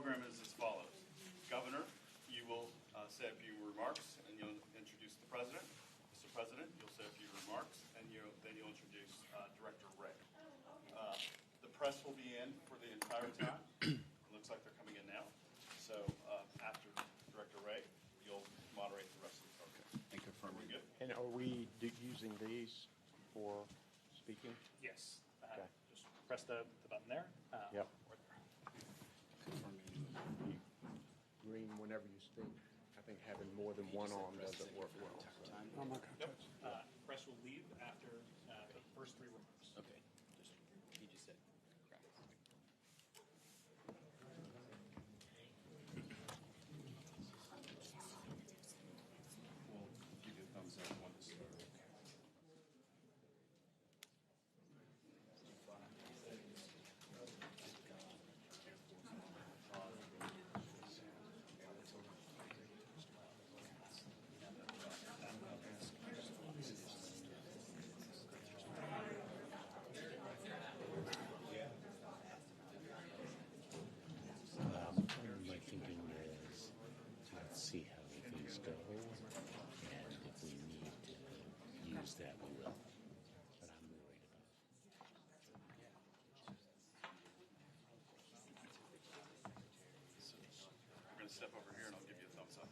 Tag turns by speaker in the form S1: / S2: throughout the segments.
S1: program is as follows. Governor, you will say a few remarks, and you'll introduce the President. Mr. President, you'll say a few remarks, and then you'll introduce Director Ray. The press will be in for the entire time. It looks like they're coming in now. So after Director Ray, you'll moderate the rest of the program.
S2: And confirm.
S1: Are we good?
S3: And are we using these for speaking?
S4: Yes.
S3: Okay.
S4: Just press the button there.
S3: Yep.
S4: Or there.
S3: Green whenever you speak. I think having more than one on doesn't work well. So.
S2: I'm not going to touch.
S4: Press will leave after the first three remarks.
S2: Okay. He just said. We'll give you a thumbs up when this starts.
S5: My thinking is, let's see how things go, and if we need to use that, we will. But I'm worried about it.
S1: We're going to step over here, and I'll give you a thumbs up.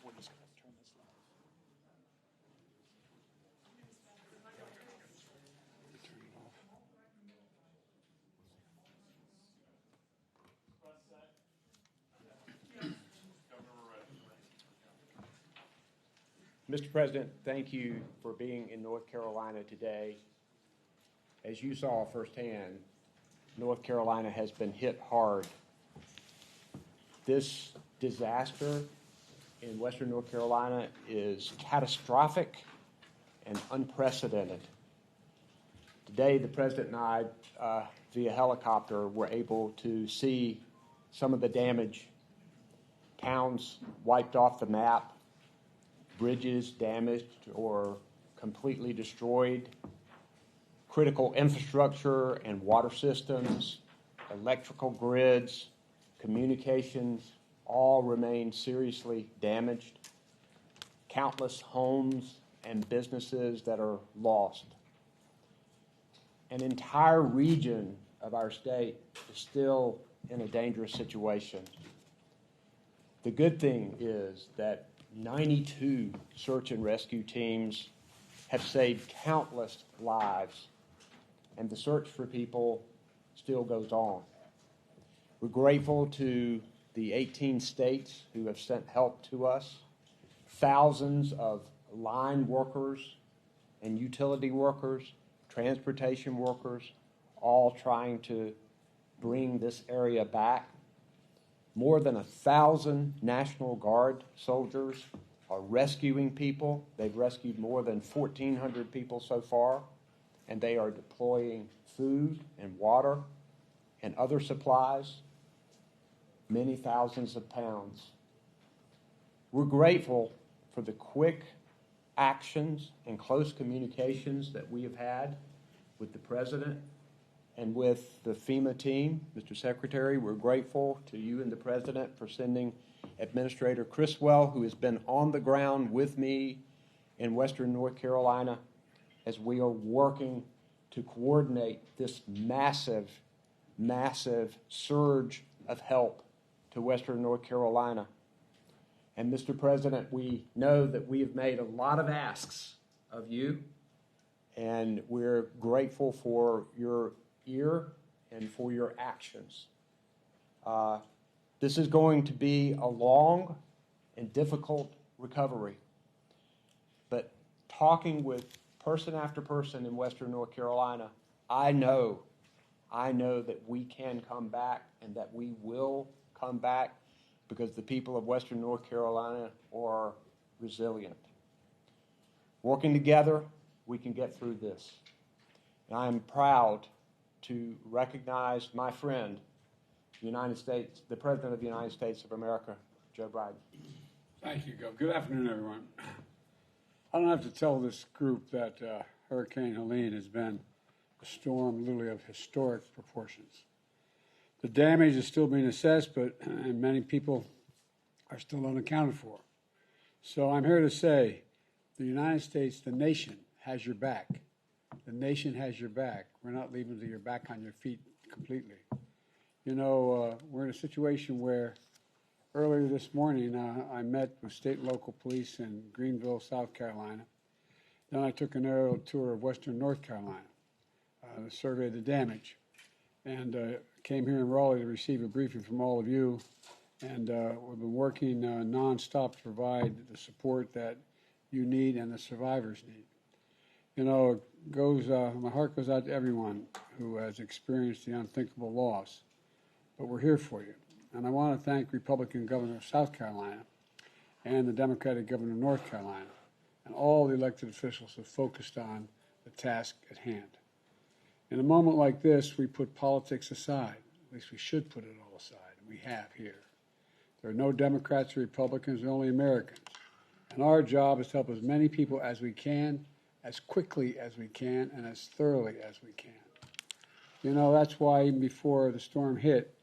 S4: We're just going to turn this live.
S3: Mr. President, thank you for being in North Carolina today. As you saw firsthand, North Carolina has been hit hard. This disaster in Western North Carolina is catastrophic and unprecedented. Today, the President and I, via helicopter, were able to see some of the damage. Towns wiped off the map, bridges damaged or completely destroyed, critical infrastructure and water systems, electrical grids, communications, all remain seriously damaged. Countless homes and businesses that are lost. An entire region of our state is still in a dangerous situation. The good thing is that 92 search and rescue teams have saved countless lives, and the search for people still goes on. We're grateful to the 18 states who have sent help to us, thousands of line workers and utility workers, transportation workers, all trying to bring this area back. More than 1,000 National Guard soldiers are rescuing people. They've rescued more than 1,400 people so far, and they are deploying food and water and other supplies, many thousands of pounds. We're grateful for the quick actions and close communications that we have had with the President and with the FEMA team. Mr. Secretary, we're grateful to you and the President for sending Administrator Criswell, who has been on the ground with me in Western North Carolina as we are working to coordinate this massive, massive surge of help to Western North Carolina. And Mr. President, we know that we have made a lot of asks of you, and we're grateful for your ear and for your actions. This is going to be a long and difficult recovery, but talking with person after person in Western North Carolina, I know that we can come back and that we will come back because the people of Western North Carolina are resilient. Working together, we can get through this. And I am proud to recognize my friend, United States, the President of the United States of America, Joe Biden.
S6: Thank you, Gov. Good afternoon, everyone. I don't have to tell this group that Hurricane Helene has been a storm literally of historic proportions. The damage is still being assessed, but and many people are still unaccounted for. So I'm here to say the United States, the nation, has your back. The nation has your back. We're not leaving till you're back on your feet completely. You know, we're in a situation where earlier this morning I met with state and local police in Greenville, South Carolina. Then I took an aerial tour of western North Carolina to survey the damage, and came here in Raleigh to receive a briefing from all of you. And we've been working nonstop to provide the support that you need and the survivors need. You know, it goes, my heart goes out to everyone who has experienced the unthinkable loss, but we're here for you. And I want to thank Republican Governor of South Carolina and the Democratic Governor of North Carolina and all the elected officials who focused on the task at hand. In a moment like this, we put politics aside. At least we should put it all aside, and we have here. There are no Democrats or Republicans, there are only Americans. And our job is to help as many people as we can, as quickly as we can, and as thoroughly as we can. You know, that's why even before the storm hit,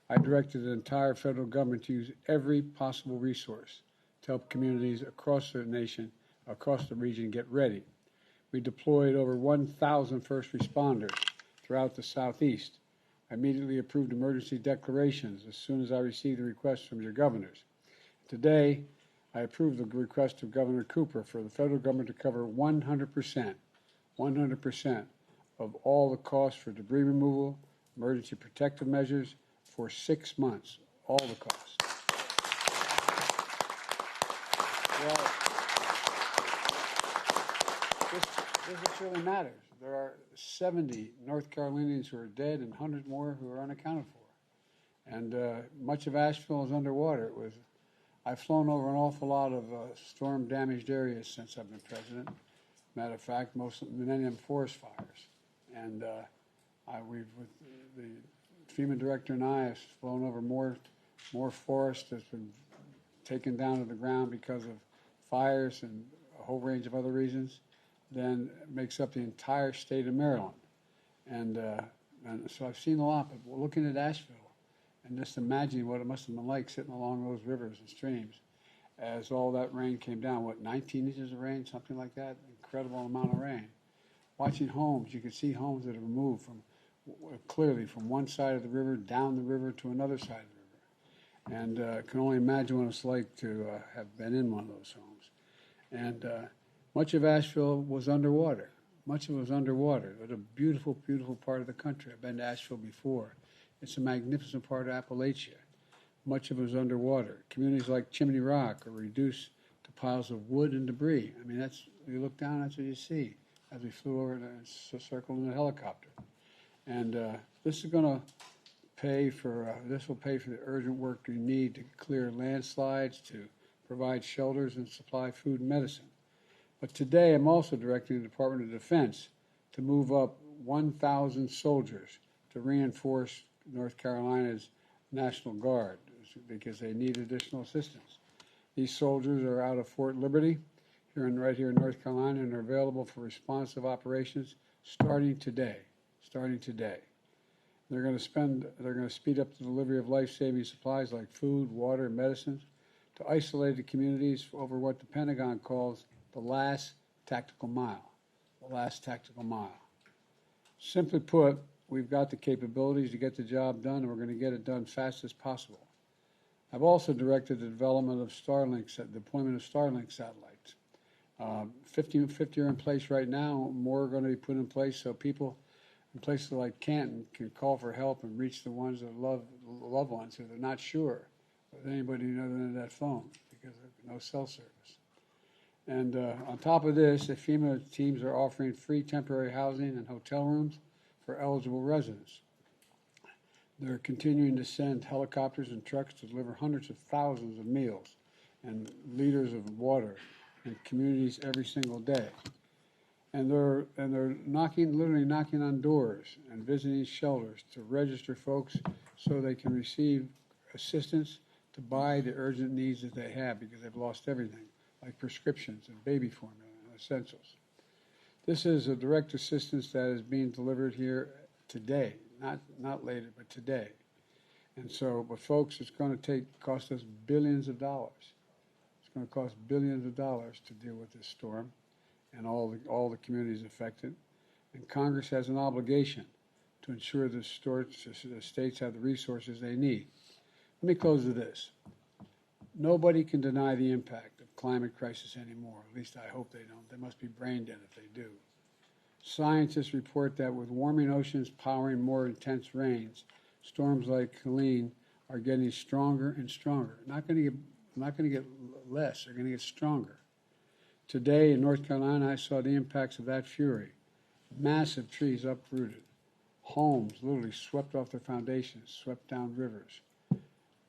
S6: I directed the entire federal government to use every possible resource to help communities across the nation, across the region, get ready. We deployed over 1,000 first responders throughout the Southeast. I immediately approved emergency declarations as soon as I received the request from your governors. Today, I approved the request of Governor Cooper for the federal government to cover 100% of all the costs for debris removal, emergency protective measures for 6 months, all the costs. Well, this really matters. There are 70 North Carolinians who are dead and hundreds more who are unaccounted for. And much of Asheville is underwater. I've flown over an awful lot of storm-damaged areas since I've been president. Matter of fact, many of them forest fires. And the FEMA director and I have flown over more forest that's been taken down to the ground because of fires and a whole range of other reasons than makes up the entire state of Maryland. And so I've seen a lot, but we're looking at Asheville and just imagining what it must have been like sitting along those rivers and streams as all that rain came down. 19 inches of rain, something like that? Incredible amount of rain. Watching homes, you could see homes that have moved clearly from one side of the river down the river to another side of the river. And can only imagine what it's like to have been in one of those homes. And much of Asheville was underwater. Much of it was underwater. It was a beautiful, beautiful part of the country. I've been to Asheville before. It's a magnificent part of Appalachia. Much of it was underwater. Communities like Chimney Rock are reduced to piles of wood and debris. I mean, you look down, that's what you see as we flew over and circled in a helicopter. And this is going to pay for, this will pay for the urgent work you need to clear landslides, to provide shelters and supply food and medicine. But today I'm also directing the Department of Defense to move up 1,000 soldiers to reinforce North Carolina's National Guard because they need additional assistance. These soldiers are out of Fort Liberty right here in North Carolina and are available for responsive operations starting today. They're going to speed up the delivery of life-saving supplies like food, water, and medicines to isolated communities over what the Pentagon calls the last tactical mile. The last tactical mile. Simply put, we've got the capabilities to get the job done, and we're going to get it done fast as possible. I've also directed the development of deployment of Starlink satellites. 50 are in place right now. More are going to be put in place so people in places like Canton can call for help and reach the ones that love loved ones who they're not sure with anybody other than that phone because of no cell service. And on top of this, the FEMA teams are offering free temporary housing and hotel rooms for eligible residents. They're continuing to send helicopters and trucks to deliver hundreds of thousands of meals and liters of water in communities every single day. and they're literally knocking on doors and visiting shelters to register folks so they can receive assistance to buy the urgent needs that they have because they've lost everything, like prescriptions and baby formula and essentials. This is a direct assistance that is being delivered here today, not later, but today. And so, but folks, it's going to cost us billions of dollars. It's going to cost billions of dollars to deal with this storm and all the communities affected. And Congress has an obligation to ensure the states have the resources they need. Let me close with this. Nobody can deny the impact of climate crisis anymore. At least I hope they don't. They must be brain dead if they do. Scientists report that with warming oceans powering more intense rains, storms like Helene are getting stronger and stronger. Not going to get less. They're going to get stronger. Today in North Carolina, I saw the impacts of that fury. Massive trees uprooted. Homes literally swept off their foundations, swept down rivers.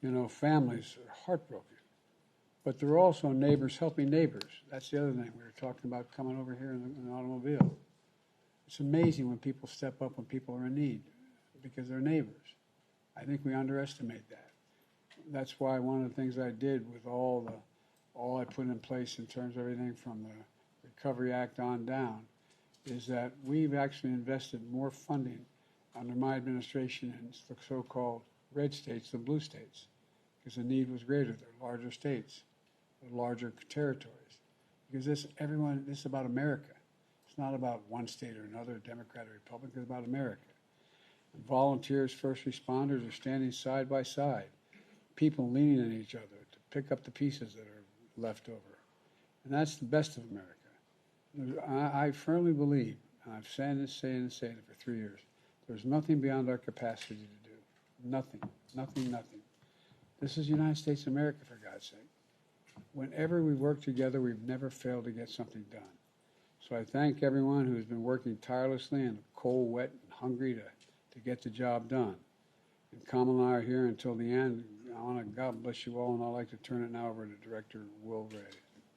S6: You know, families are heartbroken. But there are also neighbors helping neighbors. That's the other thing. We were talking about coming over here in an automobile. It's amazing when people step up when people are in need because they're neighbors. I think we underestimate that. That's why one of the things I did with all I put in place in terms of everything from the Recovery Act on down is that we've actually invested more funding under my administration in the so-called red states than blue states because the need was greater. They're larger states, they're larger territories. Because this is about America. It's not about one state or another, Democrat or Republican. It's about America. And volunteers, first responders are standing side by side, people leaning on each other to pick up the pieces that are left over. And that's the best of America. I firmly believe, and I've saying it for 3 years, there's nothing beyond our capacity to do. Nothing. This is the United States of America, for God's sake. Whenever we work together, we've never failed to get something done. So I thank everyone who's been working tirelessly and cold, wet, and hungry to get the job done. And Kamal and I are here until the end. I want to God bless you all, and I'd like to turn it now over to Director Will Ray.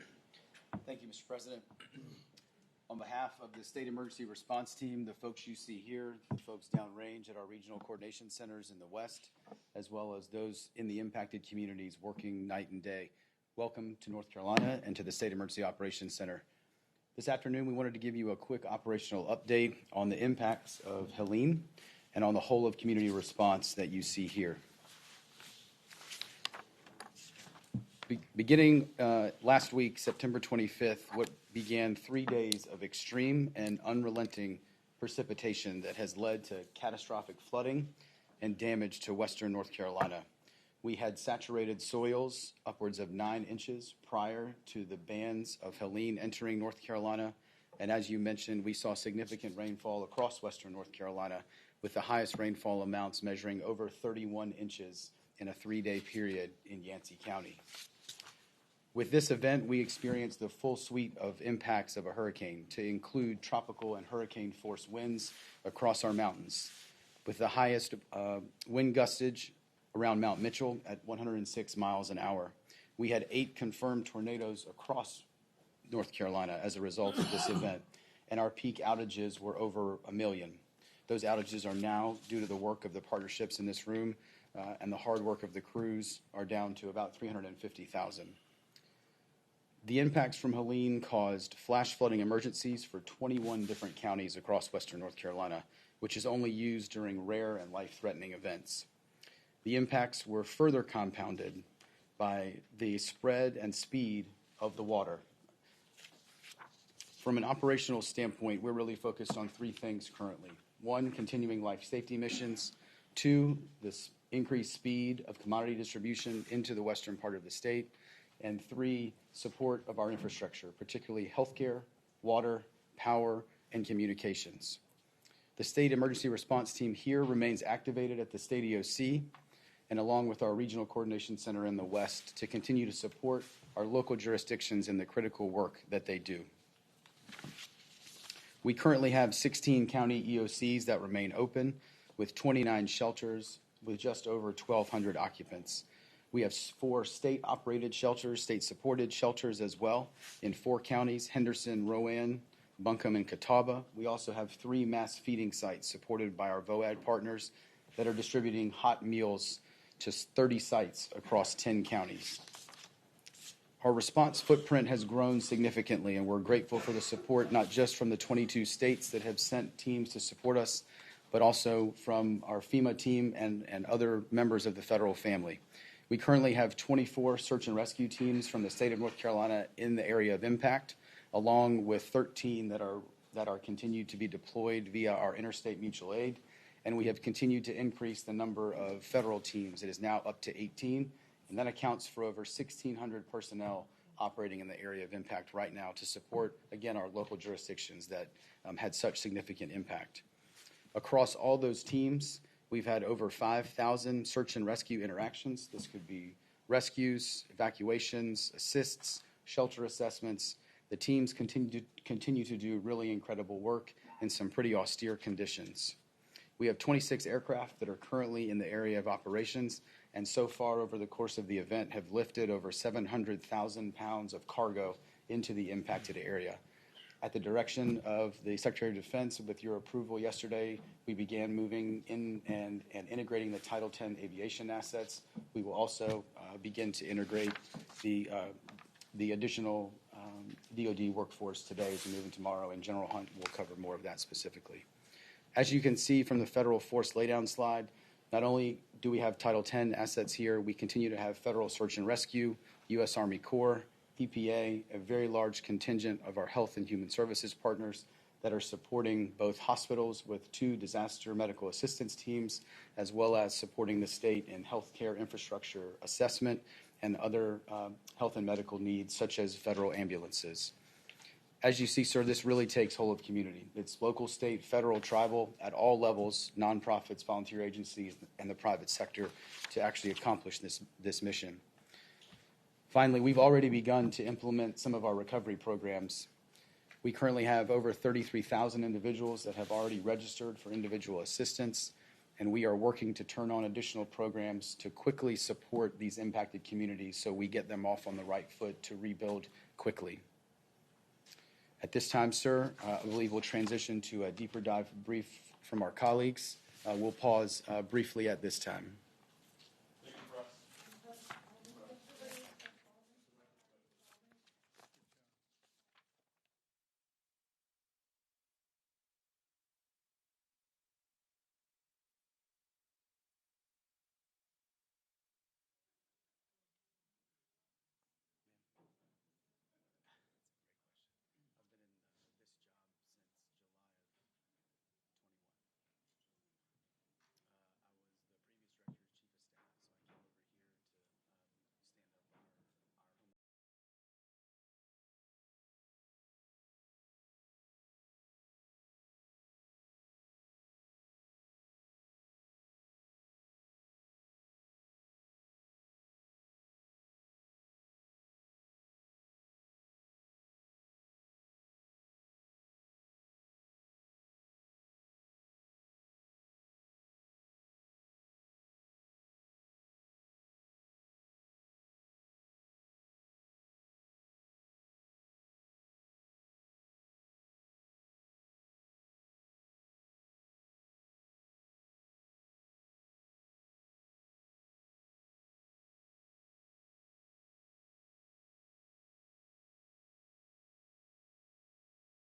S2: Thank you, Mr. President. On behalf of the State Emergency Response Team, the folks you see here, the folks downrange at our regional coordination centers in the West, as well as those in the impacted communities working night and day, welcome to North Carolina and to the State Emergency Operations Center. This afternoon, we wanted to give you a quick operational update on the impacts of Helene and on the whole of community response that you see here. Beginning last week, September 25th, what began 3 days of extreme and unrelenting precipitation that has led to catastrophic flooding and damage to western North Carolina. We had saturated soils upwards of 9 inches prior to the bands of Helene entering North Carolina. And as you mentioned, we saw significant rainfall across western North Carolina, with the highest rainfall amounts measuring over 31 inches in a 3-day period in Yancey County. With this event, we experienced the full suite of impacts of a hurricane, to include tropical and hurricane force winds across our mountains, with the highest wind gustage around Mount Mitchell at 106 miles an hour. We had 8 confirmed tornadoes across North Carolina as a result of this event, and our peak outages were over 1 million. Those outages are now, due to the work of the partnerships in this room and the hard work of the crews, are down to about 350,000. The impacts from Helene caused flash flooding emergencies for 21 different counties across western North Carolina, which is only used during rare and life-threatening events. The impacts were further compounded by the spread and speed of the water. From an operational standpoint, we're really focused on 3 things currently. 1, continuing life safety missions. 2, this increased speed of commodity distribution into the western part of the state. And 3, support of our infrastructure, particularly healthcare, water, power, and communications. The State Emergency Response Team here remains activated at the State EOC and along with our Regional Coordination Center in the West to continue to support our local jurisdictions in the critical work that they do. We currently have 16 county EOCs that remain open, with 29 shelters with just over 1,200 occupants. We have 4 state-operated shelters, state-supported shelters as well, in 4 counties: Henderson, Rowan, Buncombe, and Catawba. We also have 3 mass feeding sites supported by our VOAD partners that are distributing hot meals to 30 sites across 10 counties. Our response footprint has grown significantly, and we're grateful for the support not just from the 22 states that have sent teams to support us, but also from our FEMA team and other members of the federal family. We currently have 24 search and rescue teams from the state of North Carolina in the area of impact, along with 13 that are continued to be deployed via our interstate mutual aid. And we have continued to increase the number of federal teams. It is now up to 18, and that accounts for over 1,600 personnel operating in the area of impact right now to support, again, our local jurisdictions that had such significant impact. Across all those teams, we've had over 5,000 search and rescue interactions. This could be rescues, evacuations, assists, shelter assessments. The teams continue to do really incredible work in some pretty austere conditions. We have 26 aircraft that are currently in the area of operations, and so far over the course of the event have lifted over 700,000 pounds of cargo into the impacted area. At the direction of the Secretary of Defense, with your approval yesterday, we began moving in and integrating the Title X aviation assets. We will also begin to integrate the additional DoD workforce today as we move in tomorrow, and General Hunt will cover more of that specifically. As you can see from the federal force laydown slide, not only do we have Title X assets here, we continue to have federal search and rescue, U.S. Army Corps, EPA, a very large contingent of our health and human services partners that are supporting both hospitals with 2 disaster medical assistance teams, as well as supporting the state in healthcare infrastructure assessment and other health and medical needs, such as federal ambulances. As you see, sir, this really takes whole of community. It's local, state, federal, tribal, at all levels, nonprofits, volunteer agencies, and the private sector to actually accomplish this mission. Finally, we've already begun to implement some of our recovery programs. We currently have over 33,000 individuals that have already registered for individual assistance, and we are working to turn on additional programs to quickly support these impacted communities so we get them off on the right foot to rebuild quickly. At this time, sir, I believe we'll transition to a deeper dive brief from our colleagues. We'll pause briefly at this time.